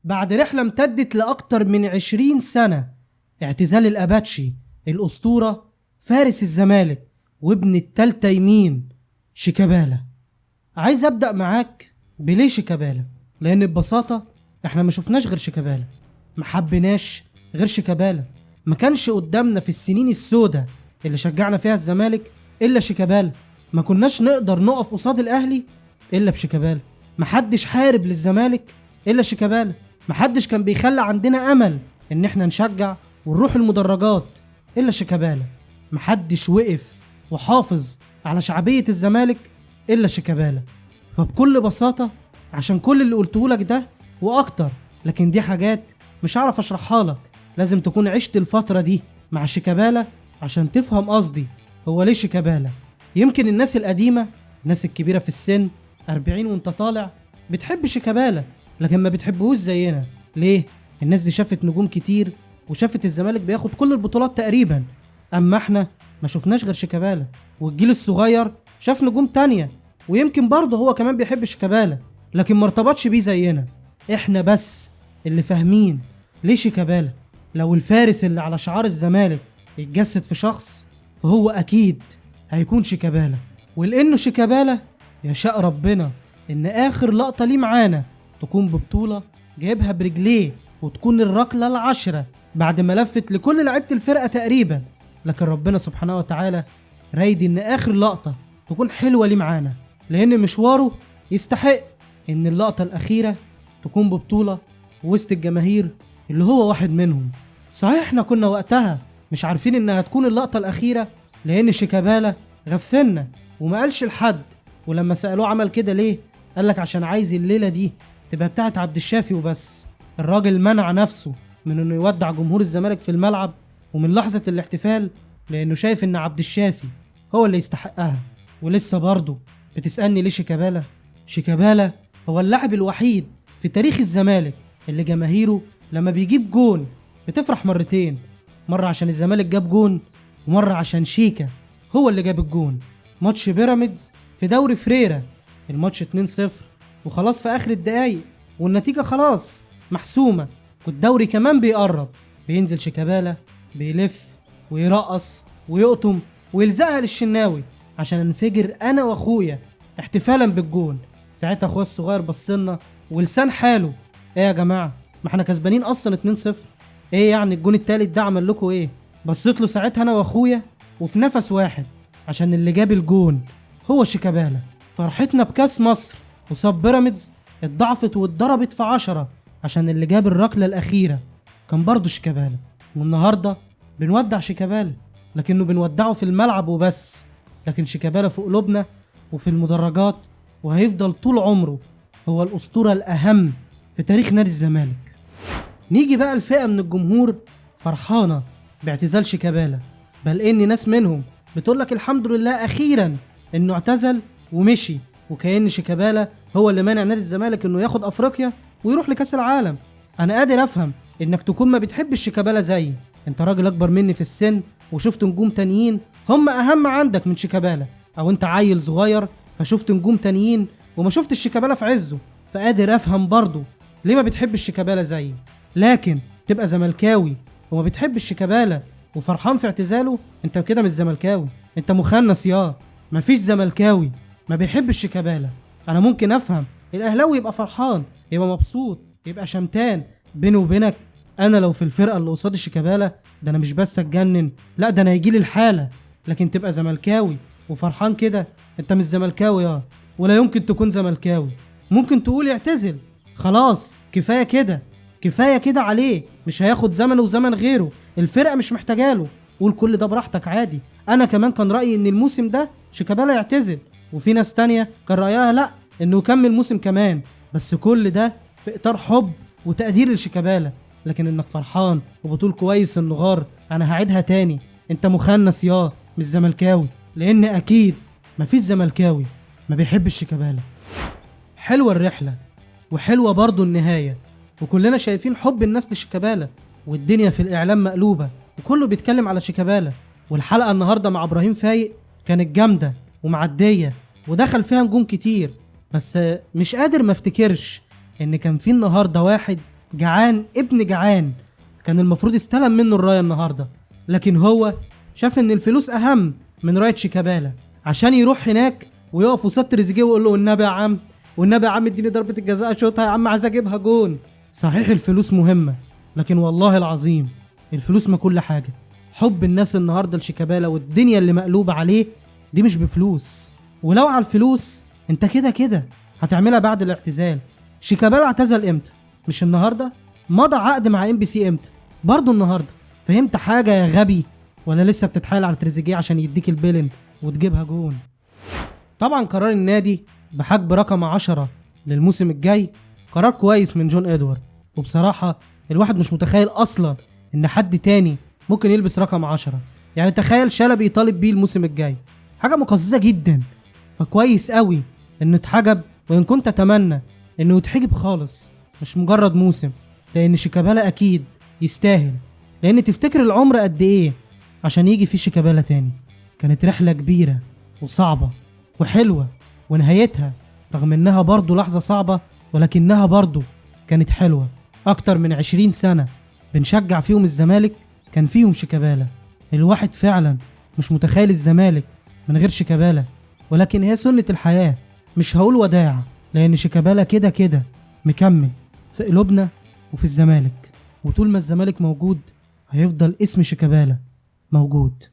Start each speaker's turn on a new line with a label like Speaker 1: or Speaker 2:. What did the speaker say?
Speaker 1: بعد رحلة امتدت لأكتر من 20 سنة، اعتزال الأباتشي الأسطورة فارس الزمالك وابن التالتة يمين شيكابالا. عايز أبدأ معاك بليه شيكابالا، لأن ببساطة احنا ما شفناش غير شيكابالا، ما حبيناش غير شيكابالا، ما كانش قدامنا في السنين السوداء اللي شجعنا فيها الزمالك إلا شيكابالا، ما كناش نقدر نقف قصاد الأهلي إلا بشيكابالا، محدش حارب للزمالك إلا شيكابالا، محدش كان بيخلي عندنا أمل إن احنا نشجع ونروح المدرجات إلا شيكابالا، محدش وقف وحافظ على شعبية الزمالك إلا شيكابالا. فبكل بساطة عشان كل اللي قلته لك ده وأكتر، لكن دي حاجات مش هعرف أشرحها لك، لازم تكون عشت الفترة دي مع شيكابالا عشان تفهم قصدي هو ليه شيكابالا. يمكن الناس القديمة، الناس الكبيرة في السن 40 وانت طالع بتحب شيكابالا، لكن ما بتحبهوش زينا. ليه؟ الناس دي شافت نجوم كتير وشافت الزمالك بياخد كل البطولات تقريبا، اما احنا ما شفناش غير شيكابالا، والجيل الصغير شاف نجوم تانية ويمكن برضه هو كمان بيحب شيكابالا، لكن ما ارتبطش بيه زينا. احنا بس اللي فاهمين ليه شيكابالا. لو الفارس اللي على شعار الزمالك يتجسد في شخص فهو اكيد هيكون شيكابالا، ولانه شيكابالا يشاء ربنا ان اخر لقطة ليه معانا تكون ببطولة جايبها برجليه، وتكون الركلة العشرة بعد ما لفت لكل لعيبة الفرقة تقريبا، لكن ربنا سبحانه وتعالى رايد ان اخر لقطة تكون حلوة ليه معانا، لان مشواره يستحق ان اللقطة الاخيرة تكون ببطولة وسط الجماهير اللي هو واحد منهم. صحيح احنا كنا وقتها مش عارفين انها تكون اللقطة الاخيرة، لان شيكابالا غفلنا وما قالش لحد، ولما سألوه عمل كده ليه قالك عشان عايز الليلة دي تبقى بتاعت عبد الشافي وبس. الراجل منع نفسه من انه يودع جمهور الزمالك في الملعب ومن لحظة الاحتفال، لانه شايف ان عبد الشافي هو اللي يستحقها. ولسه برضه بتسألني ليه شيكابالا؟ شيكابالا هو اللاعب الوحيد في تاريخ الزمالك اللي جماهيره لما بيجيب جون بتفرح مرتين، مرة عشان الزمالك جاب جون ومرة عشان شيكا هو اللي جاب الجون. ماتش بيراميدز في دوري فريرة، الماتش 2-0 وخلاص في اخر الدقايق والنتيجة خلاص محسومة والدوري كمان بيقرب، بينزل شيكابالا بيلف ويرقص ويقطم ويلزقها للشناوي عشان انفجر انا واخويا احتفالا بالجون. ساعتها اخويا الصغير بصلنا ولسان حاله: ايه يا جماعة، ما احنا كسبانين اصلا 2-0، ايه يعني الجون التالت ده عمل لكم ايه؟ بصيت له ساعتها انا واخويا وفي نفس واحد عشان اللي جاب الجون هو شيكابالا. فرحتنا بكاس مصر وصاب بيراميدز اتضعفت واتضربت في 10 عشان اللي جاب الركلة الأخيرة كان برضه شيكابالا. والنهاردة بنودع شيكابالا، لكنه بنودعه في الملعب وبس، لكن شيكابالا في قلوبنا وفي المدرجات، وهيفضل طول عمره هو الأسطورة الأهم في تاريخ نادي الزمالك. نيجي بقى الفئة من الجمهور فرحانة باعتزال شيكابالا، بل إن ناس منهم بتقولك الحمد لله أخيرا إنه اعتزل ومشي، وكأن شيكابالا هو اللي مانع نادي الزمالك إنه ياخد أفريقيا ويروح لكأس العالم. أنا قادر أفهم إنك تكون ما بتحبش شيكابالا زيي، أنت راجل أكبر مني في السن وشفت نجوم تانيين هم أهم عندك من شيكابالا، أو أنت عيل صغير فشفت نجوم تانيين وما شفتش شيكابالا في عزه، فقادر أفهم برضه ليه ما بتحبش شيكابالا زيي. لكن تبقى زملكاوي وما بتحبش شيكابالا وفرحان في اعتزاله، انت كده مش زملكاوي، انت مخنث. مفيش زملكاوي ما بيحبش شيكابالا. انا ممكن افهم الاهلاوي يبقى فرحان يبقى مبسوط يبقى شمتان، بيني وبينك انا لو في الفرقه اللي قصاد شيكابالا ده انا مش بس اتجنن، لا ده انا هيجيلي الحاله. لكن تبقى زملكاوي وفرحان كده، انت مش زملكاوي ولا يمكن تكون زملكاوي. ممكن تقول يعتزل خلاص، كفايه كده كفايه كده عليه، مش هياخد زمن وزمن غيره، الفرقه مش محتاجاله، قول كل ده براحتك عادي. انا كمان كان رايي ان الموسم ده شيكابالا يعتزل، وفي ناس تانية كان رايها لا انه يكمل موسم كمان، بس كل ده في اطار حب وتقدير لشيكابالا. لكن انك فرحان وبتقول كويس انه غار، انا هعيدها تاني، انت مخنث مش زملكاوي، لان اكيد مفيش زملكاوي ما بيحبش شيكابالا. حلوه الرحله وحلوه برضو النهايه، وكلنا شايفين حب الناس لشيكابالا، والدنيا في الاعلام مقلوبه وكله بيتكلم على شيكابالا. والحلقه النهارده مع ابراهيم فايق كانت جامده ومعديه ودخل فيها نجوم كتير، بس مش قادر ما افتكرش ان كان في النهارده واحد جعان ابن جعان، كان المفروض استلم منه الراية النهاردة، لكن هو شاف ان الفلوس اهم من راية شيكابالا، عشان يروح هناك ويقف وسط تريزيجيه ويقول له والنبي يا عم، والنبي يا عم اديني ضربة الجزاء اشوطها يا عم، عايز اجيبها جون. صحيح الفلوس مهمة، لكن والله العظيم الفلوس ما كل حاجة. حب الناس النهاردة لشيكابالا والدنيا اللي مقلوبة عليه دي مش بفلوس، ولو على الفلوس انت كده كده هتعملها بعد الاعتزال. شيكابالا اعتزل امتى؟ مش النهارده؟ مضى عقد مع ام بي سي امتى؟ برضه النهارده. فهمت حاجه يا غبي؟ ولا لسه بتتحايل على تريزيجيه عشان يديك البيلن وتجيبها جون؟ طبعا قرار النادي بحجب رقم 10 للموسم الجاي قرار كويس من جون ادوارد، وبصراحه الواحد مش متخيل اصلا ان حد تاني ممكن يلبس رقم 10. يعني تخيل شلبي يطالب بيه الموسم الجاي، حاجه مقززه جدا. فكويس قوي انه اتحجب، وان كنت اتمنى انه يتحجب خالص مش مجرد موسم، لان شيكابالا اكيد يستاهل. لان تفتكر العمر قد ايه عشان يجي فيه شيكابالا تاني؟ كانت رحله كبيره وصعبه وحلوه، ونهايتها رغم انها برضو لحظه صعبه ولكنها برضو كانت حلوه. اكتر من 20 سنه بنشجع فيهم الزمالك كان فيهم شيكابالا. الواحد فعلا مش متخيل الزمالك من غير شيكابالا، ولكن هي سنة الحياة. مش هقول وداع، لأن شيكابالا كده كده مكمل في قلوبنا وفي الزمالك، وطول ما الزمالك موجود هيفضل اسم شيكابالا موجود.